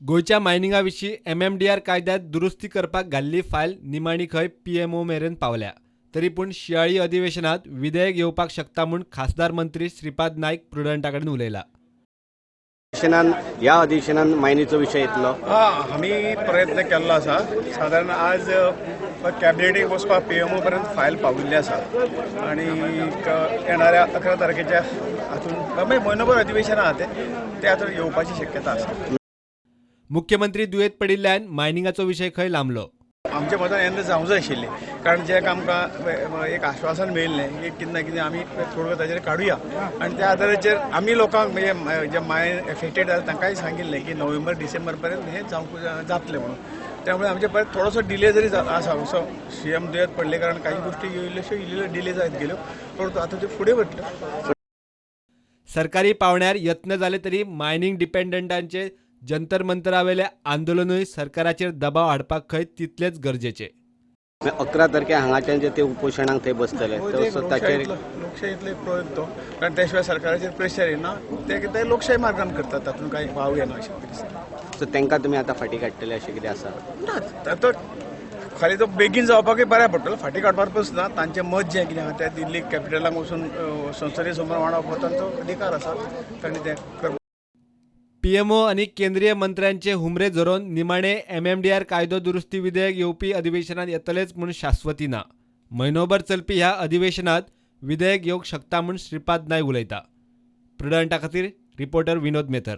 गोयच्या मायनिंगा विशीं MMDR कायद्यात दुरुस्ती करपाक घाल्ली फायल निमाणी खंय PMO मेरेन पावल्या. तरी पूण शियाळी अधिवेशनात विधेयक येवपाक शकता म्हूण खासदार मंत्री श्रीपाद नाईक प्रुडंटा कडेन उलयला. ह्या अधिवेशनात मायनीचो विषय येतलो. आम्ही प्रयत्न केल्लो आसा. साधारण आज कॅबिनेटीक वचपाक PMO पर्यंत फायल पाविल्ली आसा आणि येणाऱ्या 11 तारखेच्या हातून म्हयनोभर अधिवेशन आहा ते हातून येवपाची शक्यता आसा. मुख्यमंत्री दुयेत पडिल्ल्यान मायनिंगाचो विशय खंय लांबलो. आमच्या मतान येन्ना जावंक जाय आशिल्लें, कारण जे आमकां एक आश्वासन मेळिल्लें की कितें ना कितें आमी थोडं ताचेर काडुया आनी त्या आदाराचेर आमी लोकांक म्हणजे जे मायन एफेक्टेड जाता तांकांय सांगिल्लें की नोव्हेंबर डिसेंबर पर्यंत हें जातलें म्हणून. त्यामुळे आमचे परत थोडोसो डिले जरी आसा असो CM दुयेत पडले कारण काही गोष्टी इल्ल्यो डिले जायत गेल्यो, परंतु आतां त्यो फुडें वतल्यो. सरकारी पावण्यार यत्न जाले तरी मायनिंग डिपेंडंटांचे जंतर मंतरावेले आंदोलनूय सरकाराचेर दबाव हाडपाक खंय तितलेच गरजेचे. 11 तारखे हांगाच्यान जे ते उपोशणाक थंय बसतले ताचेर लोकशाहीतलो एक प्रयोग तो, कारण त्या शिवाय सरकाराचेर प्रेशर येना, ते लोकशाही मार्गान करतात, तातूंत काही वाव येना अशें परिस्थिती. सो तांकां तुमी आतां फाटीं काडटले अशें कितें आसा? ना, खाली तो बेगीन जावपाकूय बऱ्या पडटलो. फाटीं काडपाक पासून ना, तांचें मत जें कितें आहा तें दिल्ली कॅपिटलाक वचून संसदे समोर मांडप हो तांचो अधिकार आसा, तांणी तें करप. PMO आनी केंद्रीय मंत्र्यांचे हुमरे धरून निमाणे MMDR कायदो दुरुस्ती विधेयक येवपी अधिवेशनात येतलेच म्हूण शाश्वती ना. म्हयनोभर चलपी ह्या अधिवेशनात विधेयक येवंक शकता म्हूण श्रीपाद नायक उलयता. प्रुडंटा खातीर रिपोर्टर विनोद मेथर.